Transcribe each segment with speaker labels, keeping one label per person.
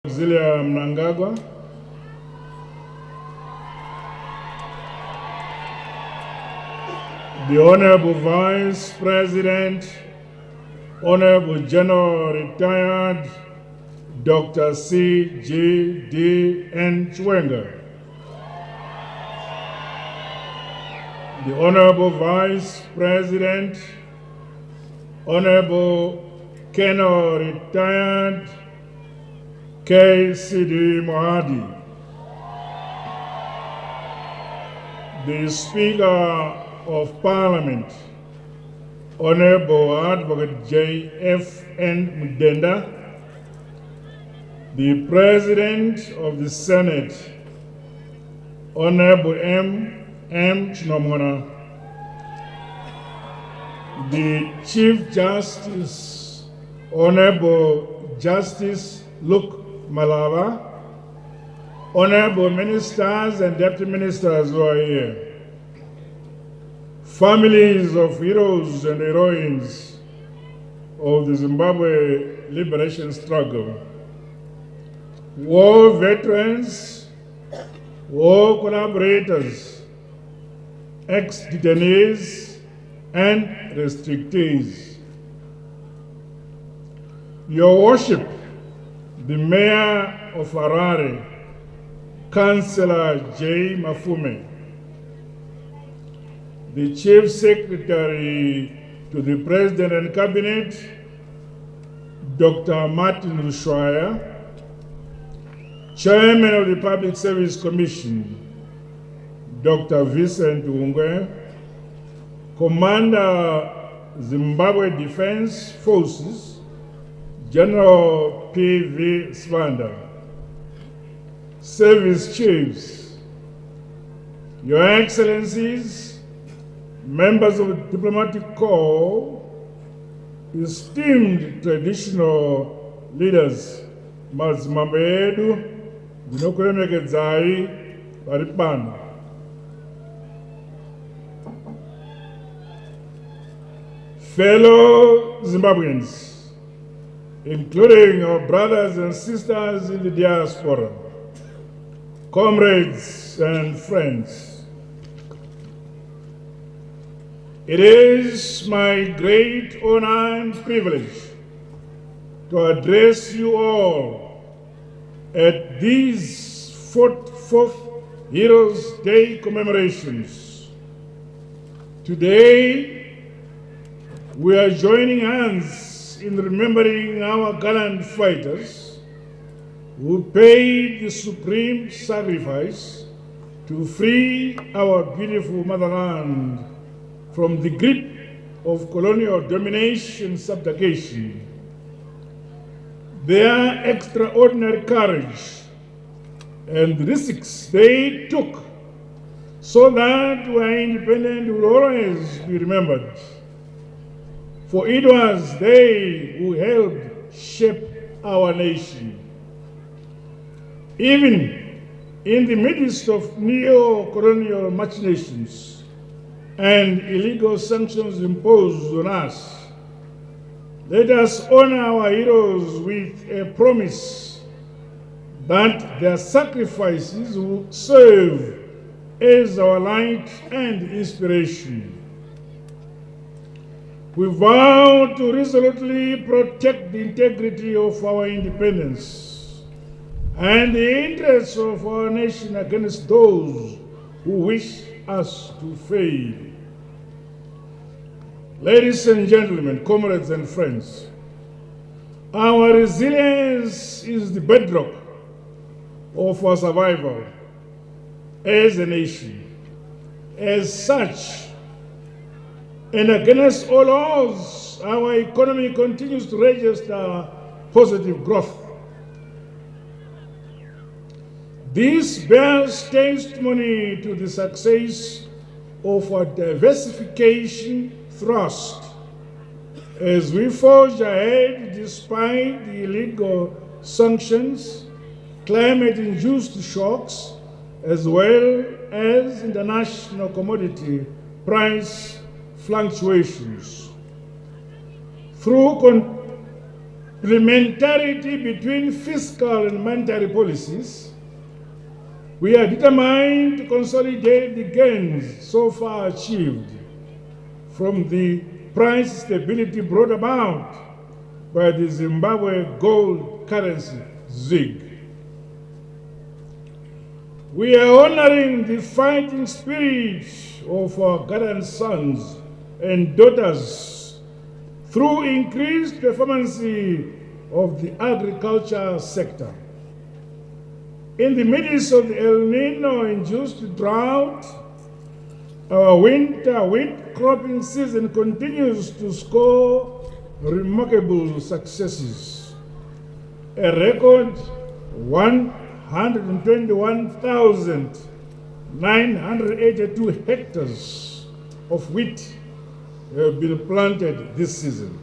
Speaker 1: President Mnangagwa, the Honorable Vice President, Honorable General Retired Dr. C.G.D.N. Chwenga, the Honorable Vice President, Honorable Colonel Retired K.C.D. Mohadi, the Speaker of Parliament, Honorable Advocate J.F.N. Mudenda, the President of the Senate, Honorable M. Chinomona, the Chief Justice, Honorable Justice Luke Malava, Honorable Ministers and Deputy Ministers who are here, families of heroes and heroines of the Zimbabwe liberation struggle, war veterans, war collaborators, ex-detainees, and restrictees. Your Worship, the Mayor of Harare, Councillor J. Mafume, the Chief Secretary to the President and Cabinet, Dr. Martin Rushwaya, Chairman of the Public Service Commission, Dr. Vincent Ungwe, Commander, Zimbabwe Defense Forces, General P.V. Svanda, Service Chiefs, Your Excellencies, members of the Diplomatic Corps, esteemed traditional leaders, Mazimambedu, Dinokuremekedzai, Baripano, fellow Zimbabweans, including our brothers and sisters in the diaspora, comrades and friends. It is my great honor and privilege to address you all at these 4th Heroes Day commemorations. Today, we are joining hands in remembering our gallant fighters who paid the supreme sacrifice to free our beautiful motherland from the grip of colonial domination and subjugation. Their extraordinary courage and the risks they took so that we are independent will always be remembered. For it was they who helped shape our nation. Even in the midst of neo-colonial machinations and illegal sanctions imposed on us, let us honor our heroes with a promise that their sacrifices will serve as our light and inspiration. We vow to resolutely protect the integrity of our independence and the interests of our nation against those who wish us to fail. Ladies and gentlemen, comrades and friends, our resilience is the bedrock of our survival as a nation. As such, and against all odds, our economy continues to register positive growth. This bears testimony to the success of our diversification thrust as we forge ahead despite the illegal sanctions, climate-induced shocks, as well as international commodity price fluctuations. Through complementarity between fiscal and monetary policies, we are determined to consolidate the gains so far achieved from the price stability brought about by the Zimbabwe gold currency ZiG. We are honoring the fighting spirit of our gallant sons and daughters through increased performance of the agriculture sector. In the midst of the El Nino-induced drought, our winter wheat cropping season continues to score remarkable successes. A record 121,982 hectares of wheat have been planted this season.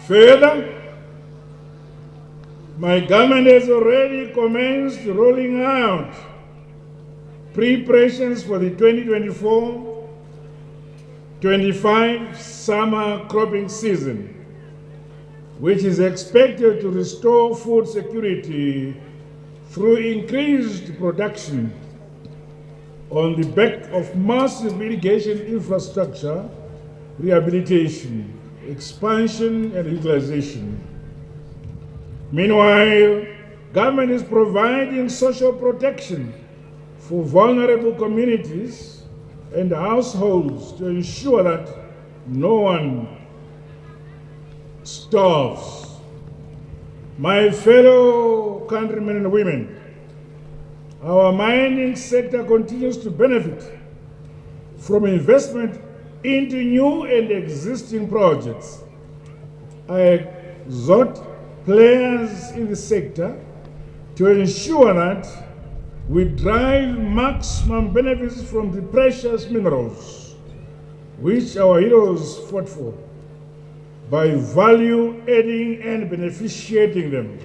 Speaker 1: Further, my government has already commenced rolling out preparations for the 2024-25 summer cropping season, which is expected to restore food security through increased production on the back of massive irrigation infrastructure, rehabilitation, expansion and utilization. Meanwhile, government is providing social protection for vulnerable communities and households to ensure that no one starves. My fellow countrymen and women, our mining sector continues to benefit from investment into new and existing projects. I exhort players in the sector to ensure that we drive maximum benefits from the precious minerals which our heroes fought for by value adding and beneficiating them.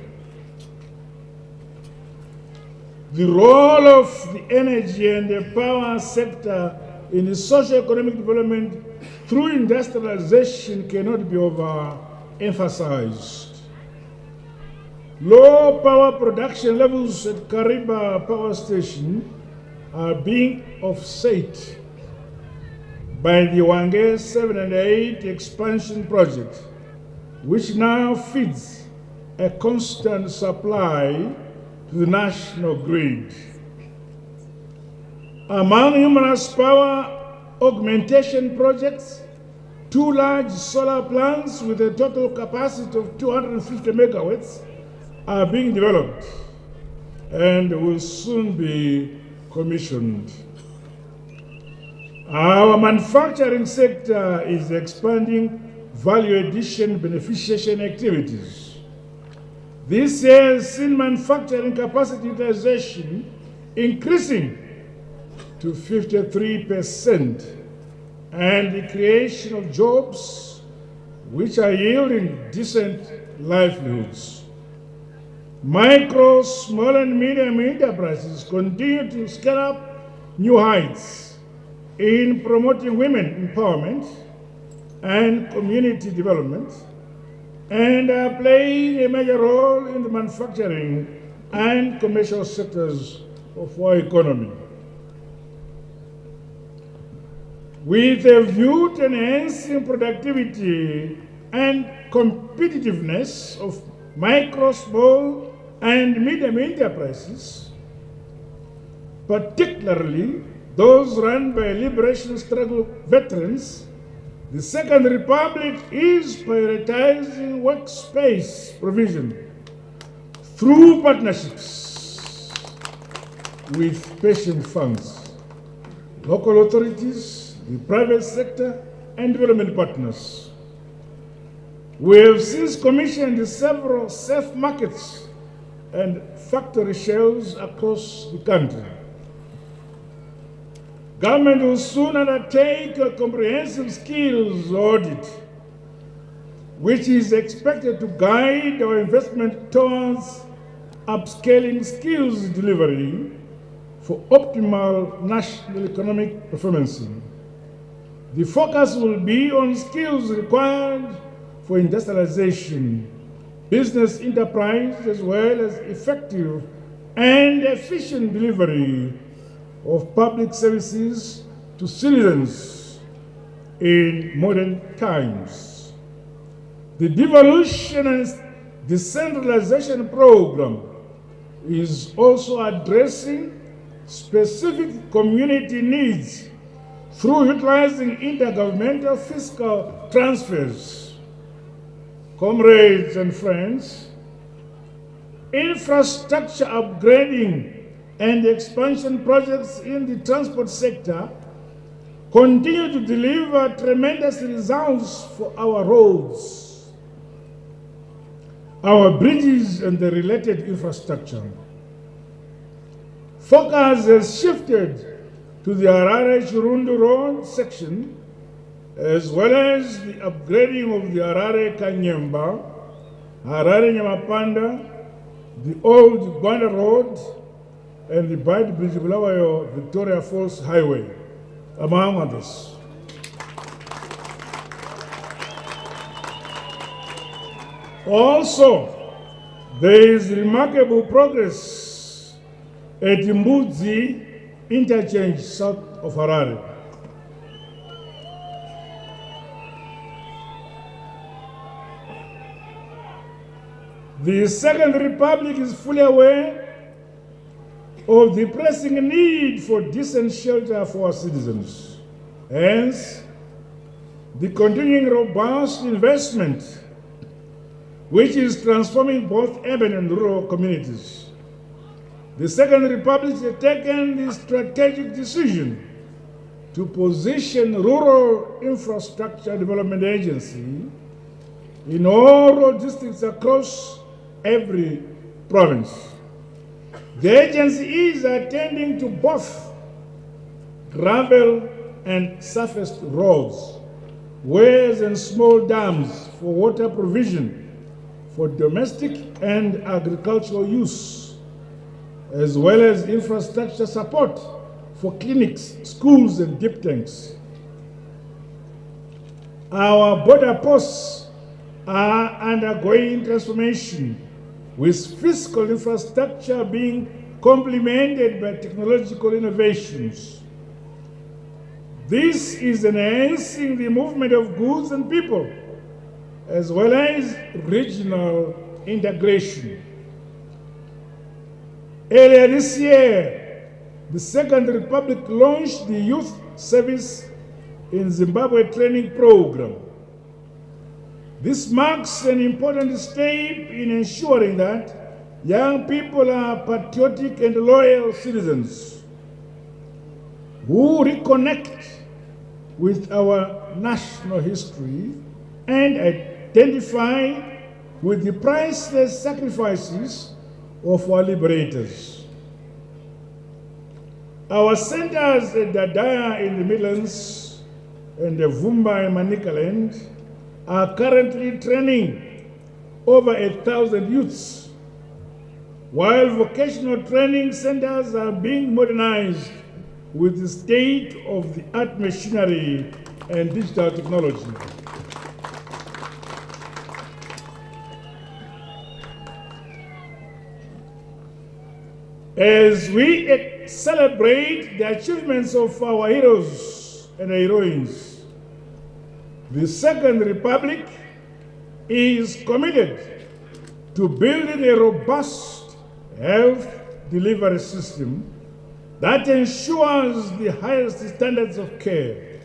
Speaker 1: The role of the energy and the power sector in the socio-economic development through industrialization cannot be overemphasized. Low power production levels at Kariba Power Station are being offset by the Wange 7 and 8 expansion project, which now feeds a constant supply to the national grid. Among numerous power augmentation projects, 2 large solar plants with a total capacity of 250 megawatts are being developed and will soon be commissioned. Our manufacturing sector is expanding value addition beneficiation activities. This has seen manufacturing capacity utilization increasing to 53% and the creation of jobs which are yielding decent livelihoods. Micro, small and medium enterprises continue to scale up new heights in promoting women empowerment and community development and are playing a major role in the manufacturing and commercial sectors of our economy. With a view to enhancing productivity and competitiveness of micro, small, and medium enterprises, particularly those run by liberation struggle veterans, the Second Republic is prioritizing workspace provision through partnerships with pension funds, local authorities, the private sector, and development partners. We have since commissioned several safe markets and factory shells across the country. Government will soon undertake a comprehensive skills audit, which is expected to guide our investment towards upscaling skills delivery for optimal national economic performance. The focus will be on skills required for industrialization, business enterprise, as well as effective and efficient delivery of public services to citizens in modern times. The devolution and decentralization program is also addressing specific community needs through utilizing intergovernmental fiscal transfers. Comrades and friends, infrastructure upgrading and expansion projects in the transport sector continue to deliver tremendous results for our roads, our bridges, and the related infrastructure. Focus has shifted to the Harare-Chirundu Road section, as well as the upgrading of the Harare-Kanyemba, Harare-Nyamapanda, the old Gwanda Road, and the Bide Bridge Bulawayo Victoria Falls Highway, among others. Also, there is remarkable progress at Mbudzi interchange south of Harare. The Second Republic is fully aware of the pressing need for decent shelter for our citizens. Hence, the continuing robust investment, which is transforming both urban and rural communities. The Second Republic has taken the strategic decision to position Rural Infrastructure Development Agency in all rural districts across every province. The agency is attending to both gravel and surface roads, wells and small dams for water provision for domestic and agricultural use, as well as infrastructure support for clinics, schools, and deep tanks. Our border posts are undergoing transformation, with fiscal infrastructure being complemented by technological innovations. This is enhancing the movement of goods and people, as well as regional integration. Earlier this year, the Second Republic launched the Youth Service in Zimbabwe training program. This marks an important step in ensuring that young people are patriotic and loyal citizens who reconnect with our national history and identify with the priceless sacrifices of our liberators. Our centers at Dadaya in the Midlands and the Vumba in Manicaland are currently training over 1,000 youths, while vocational training centers are being modernized with the state-of-the-art machinery and digital technology. As we celebrate the achievements of our heroes and heroines, the Second Republic is committed to building a robust health delivery system that ensures the highest standards of care.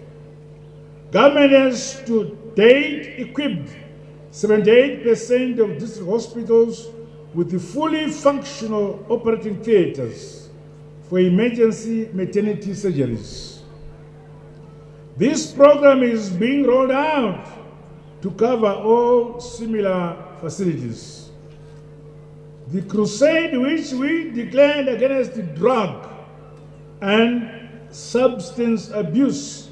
Speaker 1: Government has to date equipped 78% of district hospitals with the fully functional operating theaters for emergency maternity surgeries. This program is being rolled out to cover all similar facilities. The crusade which we declared against drug and substance abuse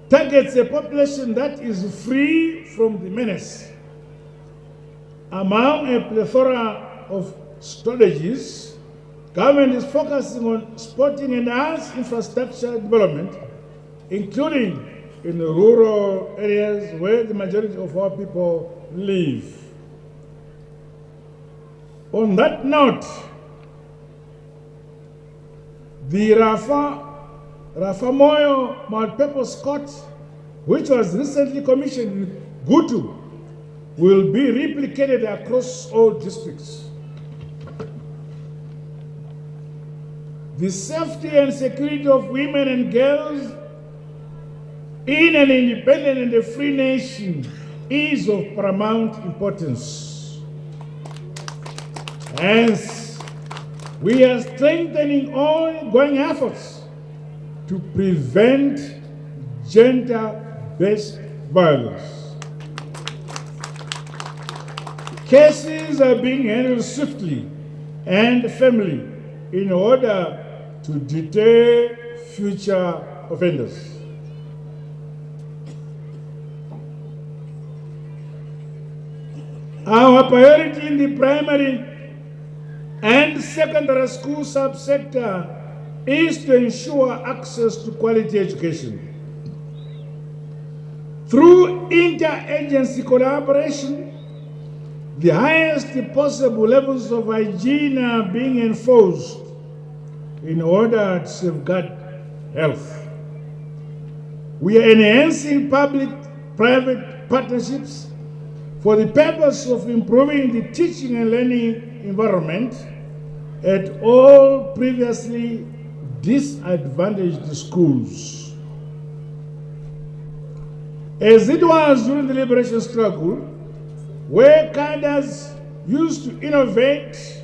Speaker 1: targets a population that is free from the menace. Among a plethora of strategies, Government is focusing on sporting and arts infrastructure development, including in the rural areas where the majority of our people live. On that note, the Rafamoyo multipurpose court, which was recently commissioned in Gutu, will be replicated across all districts. The safety and security of women and girls in an independent and a free nation is of paramount importance. Hence, we are strengthening ongoing efforts to prevent gender-based violence. Cases are being handled swiftly and firmly in order to deter future offenders. Our priority in the primary and secondary school subsector is to ensure access to quality education. Through interagency collaboration, the highest possible levels of hygiene are being enforced in order to safeguard health. We are enhancing public-private partnerships for the purpose of improving the teaching and learning environment at all previously disadvantaged schools. As it was during the liberation struggle, where cadres used to innovate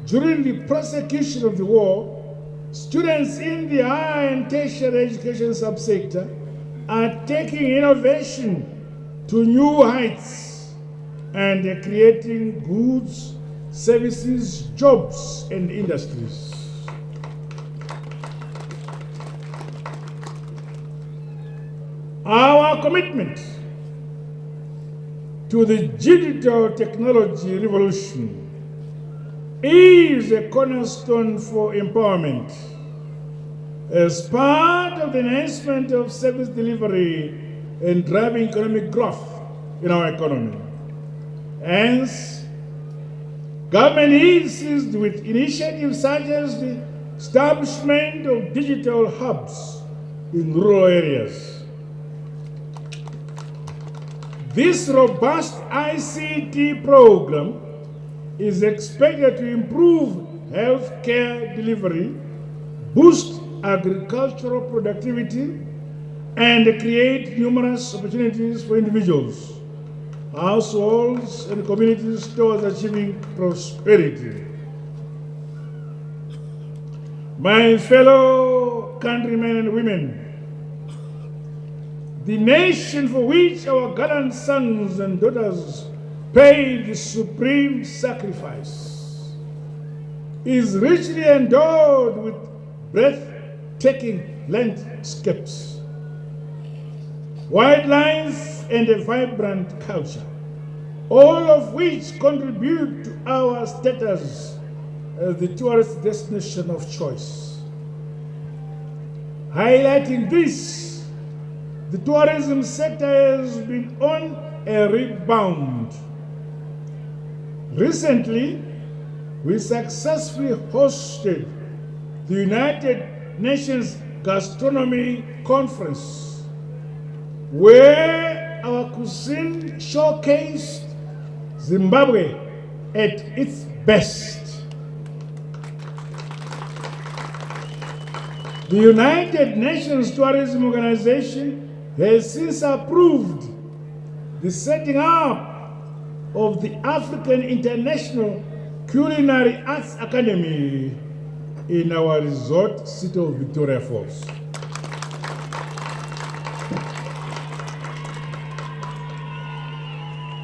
Speaker 1: during the prosecution of the war, students in the higher and tertiary education subsector are taking innovation to new heights and creating goods, services, jobs, and industries. Our commitment to the digital technology revolution is a cornerstone for empowerment. As part of the enhancement of service delivery and driving economic growth in our economy. Hence, government is seized with initiatives such as the establishment of digital hubs in rural areas. This robust ICT program is expected to improve healthcare delivery, boost agricultural productivity, and create numerous opportunities for individuals, households, and communities towards achieving prosperity. My fellow countrymen and women, the nation for which our gallant sons and daughters paid the supreme sacrifice is richly endowed with breathtaking landscapes, wildlife, and a vibrant culture, all of which contribute to our status as the tourist destination of choice. Highlighting this, the tourism sector has been on a rebound. Recently, we successfully hosted the United Nations Gastronomy Conference, where our cuisine showcased Zimbabwe at its best. The United Nations Tourism Organization has since approved the setting up of the African International Culinary Arts Academy in our resort city of Victoria Falls.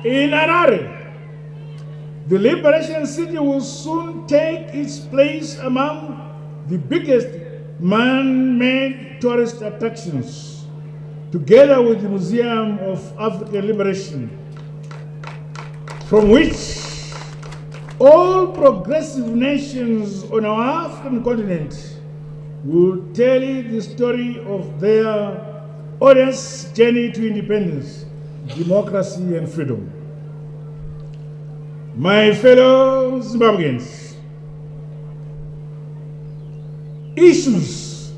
Speaker 1: In Harare, the Liberation City will soon take its place among the biggest man-made tourist attractions, together with the Museum of African Liberation, from which All progressive nations on our African continent will tell the story of their honest journey to independence, democracy, and freedom. My fellow Zimbabweans, issues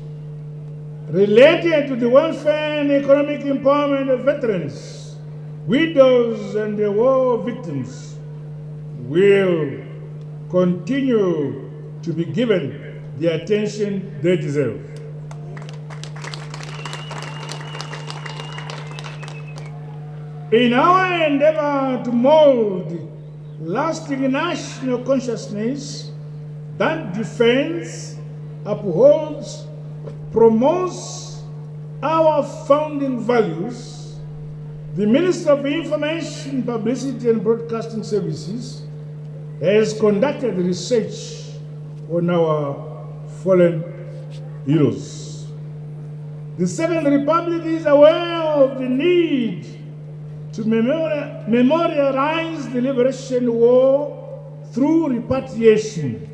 Speaker 1: related to the welfare and economic empowerment of veterans, widows, and the war victims will continue to be given the attention they deserve. In our endeavor to mold lasting national consciousness that defends, upholds, promotes our founding values, the Minister of Information, Publicity and Broadcasting Services has conducted research on our fallen heroes. The Second Republic is aware of the need to memorialize the Liberation War through repatriation,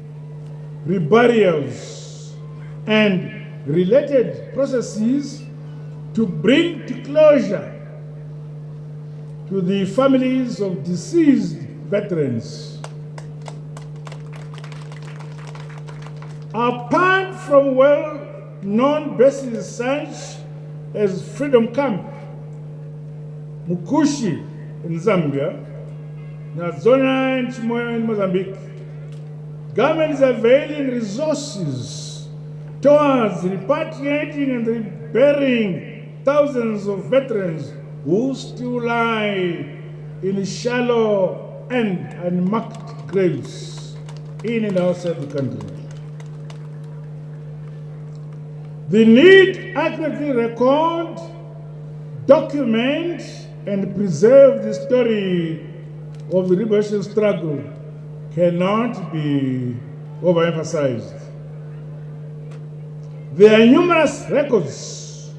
Speaker 1: reburials, and related processes to bring to closure to the families of deceased veterans. Apart from well-known bases such as Freedom Camp, Mukushi in Zambia, Nazona and Chimoyo in Mozambique, government is availing resources towards repatriating and reburying thousands of veterans who still lie in shallow and unmarked graves in and outside the country. The need to accurately record, document, and preserve the story of the liberation struggle cannot be overemphasized. There are numerous records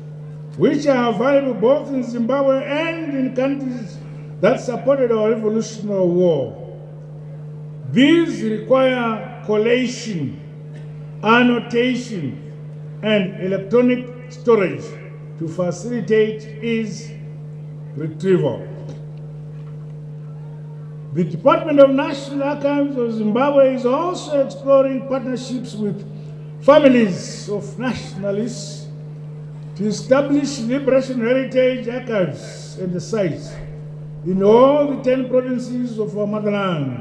Speaker 1: which are available both in Zimbabwe and in countries that supported our revolutionary war. These require collation, annotation, and electronic storage to facilitate its retrieval. The Department of National Archives of Zimbabwe is also exploring partnerships with families of nationalists to establish liberation heritage archives and the sites in all the 10 provinces of our motherland.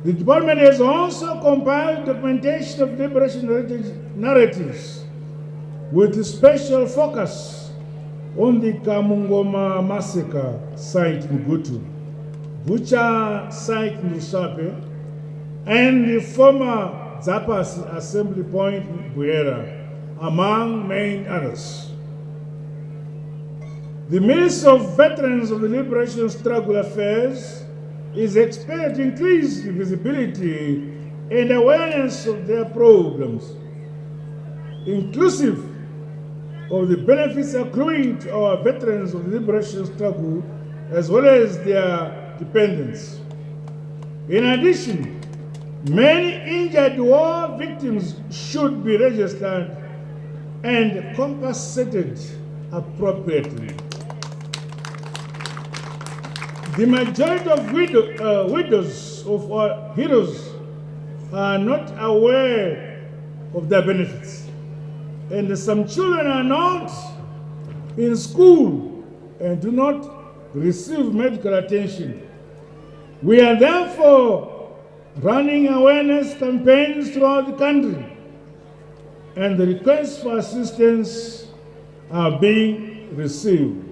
Speaker 1: The department has also compiled documentation of liberation heritage narratives with a special focus on the Kamungoma massacre site in Gutu, Bucha site in Lusape, and the former Zapas Assembly Point in Buera, among many others. The Minister of Veterans of the Liberation Struggle Affairs is expected to increase the visibility and awareness of their programs, inclusive of the benefits accruing to our veterans of the liberation struggle as well as their dependents. In addition, many injured war victims should be registered and compensated appropriately. The majority of widows of our heroes are not aware of their benefits, and some children are not in school and do not receive medical attention. We are therefore running awareness campaigns throughout the country, and the requests for assistance are being received.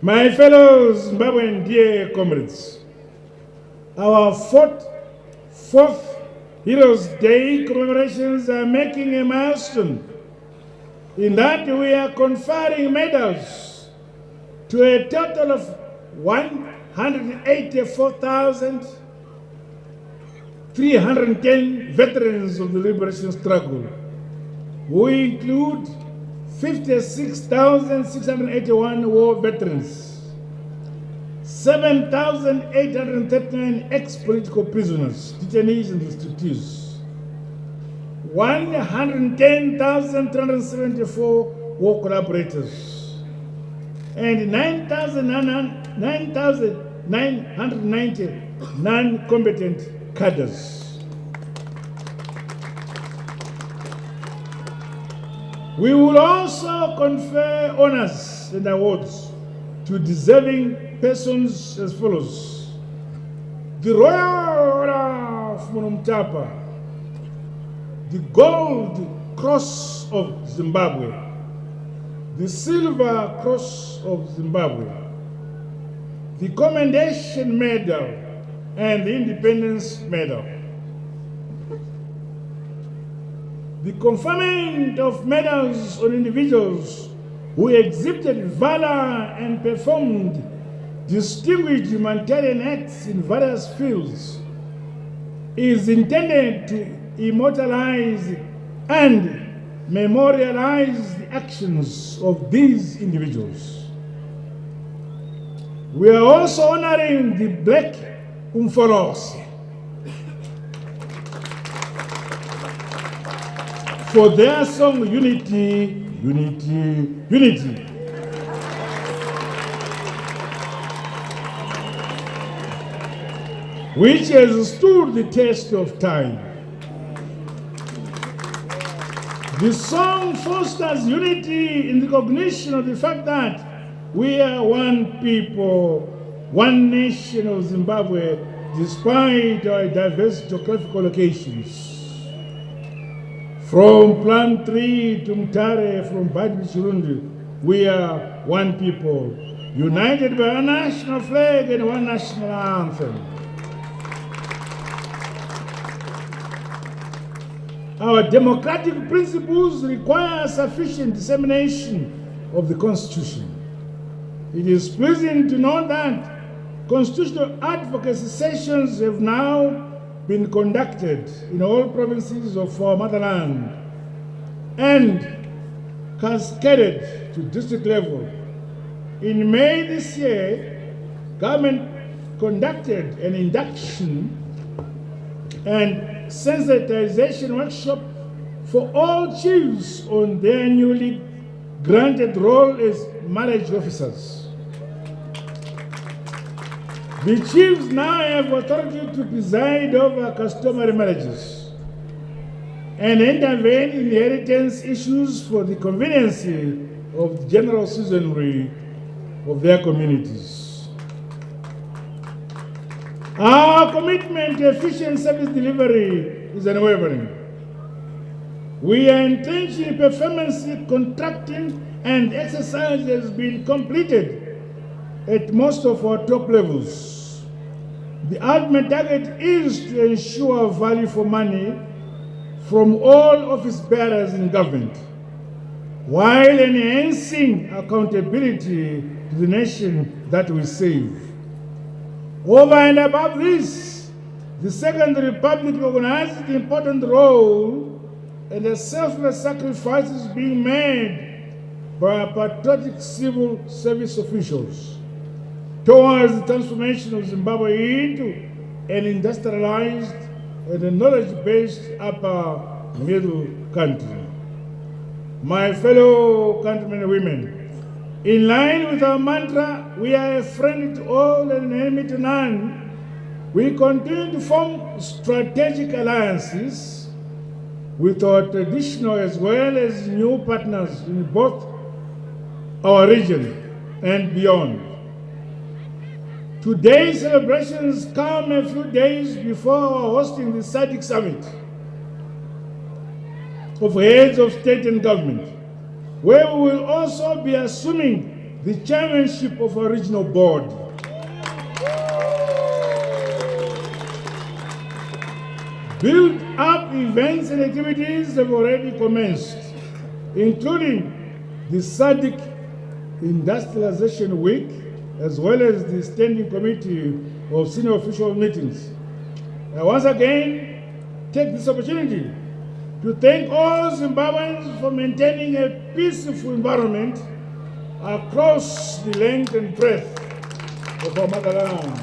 Speaker 1: My fellow Zimbabwean dear comrades, our fourth Heroes Day commemorations are making a milestone in that we are conferring medals to a total of 184,310 veterans of the liberation struggle, who include 56,681 war veterans, 7,839 ex-political prisoners, detainees and restrictees, 110,374 war collaborators, and 9,990 non-combatant cadres. We will also confer honors and awards to deserving persons as follows: the Royal Order of Mnangagwa, the Gold Cross of Zimbabwe, the Silver Cross of Zimbabwe, the Commendation Medal, and the Independence Medal. The conferment of medals on individuals who exhibited valor and performed distinguished humanitarian acts in various fields is intended to immortalize and memorialize the actions of these individuals. We are also honoring the Black Umfolosi for their song Unity, Unity, Unity. Which has stood the test of time. The song fosters unity in recognition of the fact that we are one people, one nation of Zimbabwe, despite our diverse geographical locations. From Plant 3 to Mtare, from Badi to Chirundi, we are one people, united by one national flag and one national anthem. Our democratic principles require sufficient dissemination of the Constitution. It is pleasing to note that constitutional advocacy sessions have now been conducted in all provinces of our motherland and cascaded to district level. In May this year, government conducted an induction and sensitization workshop for all chiefs on their newly granted role as marriage officers. The chiefs now have authority to preside over customary marriages and intervene in inheritance issues for the convenience of the general citizenry of their communities. Our commitment to efficient service delivery is unwavering. We are entrenched in performance contracting, and exercise has been completed at most of our top levels. The ultimate target is to ensure value for money from all office bearers in government, while enhancing accountability to the nation that we save. Over and above this, the Second Republic recognizes the important role and the selfless sacrifices being made by patriotic civil service officials towards the transformation of Zimbabwe into an industrialized and a knowledge-based upper middle country. My fellow countrymen and women, in line with our mantra, we are a friend to all and an enemy to none, we continue to form strategic alliances with our traditional as well as new partners in both our region and beyond. Today's celebrations come a few days before our hosting the SADC Summit of heads of state and government, where we will also be assuming the chairmanship of our regional board. Build-up events and activities have already commenced, including the SADC Industrialization Week, as well as the Standing Committee of Senior Official Meetings. I once again take this opportunity to thank all Zimbabweans for maintaining a peaceful environment across the length and breadth of our motherland.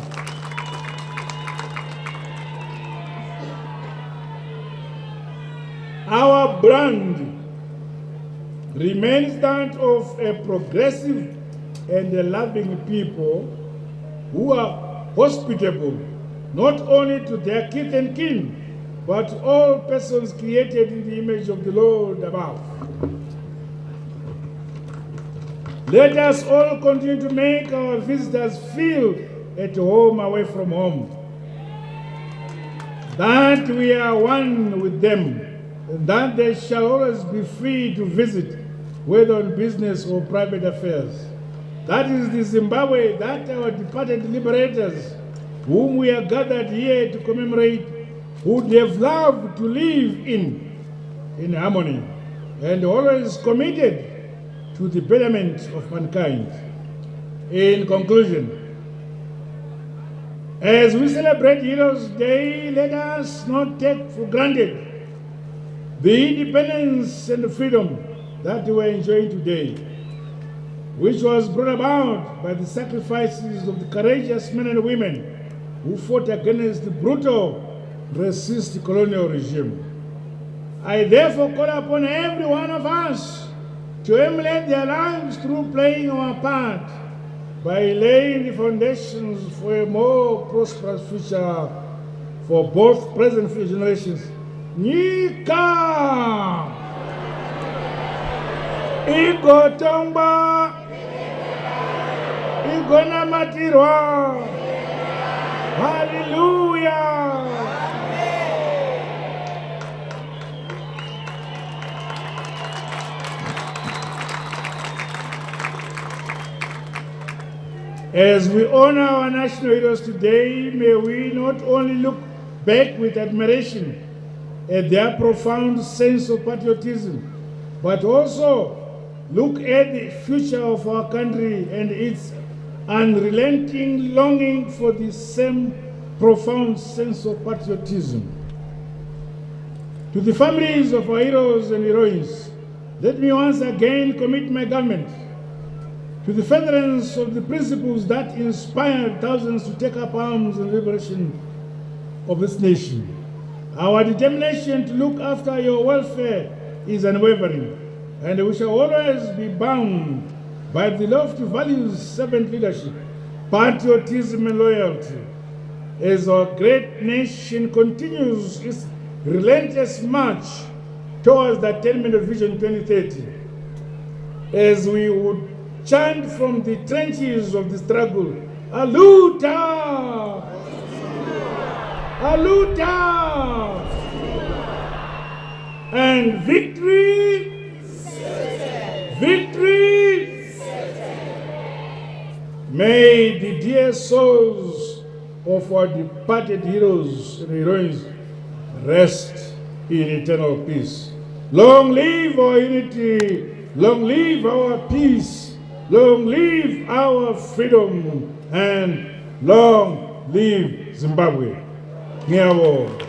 Speaker 1: Our brand remains that of a progressive and a loving people who are hospitable not only to their kith and kin, but all persons created in the image of the Lord above. Let us all continue to make our visitors feel at home away from home, that we are one with them, and that they shall always be free to visit, whether on business or private affairs. That is the Zimbabwe that our departed liberators, whom we are gathered here to commemorate, would have loved to live in harmony, and always committed to the betterment of mankind. In conclusion, as we celebrate Heroes Day, let us not take for granted the independence and freedom that we are enjoying today, which was brought about by the sacrifices of the courageous men and women who fought against the brutal racist colonial regime. I therefore call upon every one of us to emulate their lives through playing our part by laying the foundations for a more prosperous future for both present and future generations. Nika! Igotomba! Igonamatirwa! Hallelujah! As we honor our national heroes today, may we not only look back with admiration at their profound sense of patriotism, but also look at the future of our country and its unrelenting longing for the same profound sense of patriotism. To the families of our heroes and heroines, let me once again commit my government to the furtherance of the principles that inspired thousands to take up arms in the liberation of this nation. Our determination to look after your welfare is unwavering, and we shall always be bound by the lofty values, servant leadership, patriotism, and loyalty, as our great nation continues its relentless march towards the attainment of Vision 2030. As we would chant from the trenches of the struggle, Aluta! Aluta! And victory! Victory! May the dear souls of our departed heroes and heroines rest in eternal peace. Long live our unity, long live our peace, long live our freedom, and long live Zimbabwe. Ngiyabonga.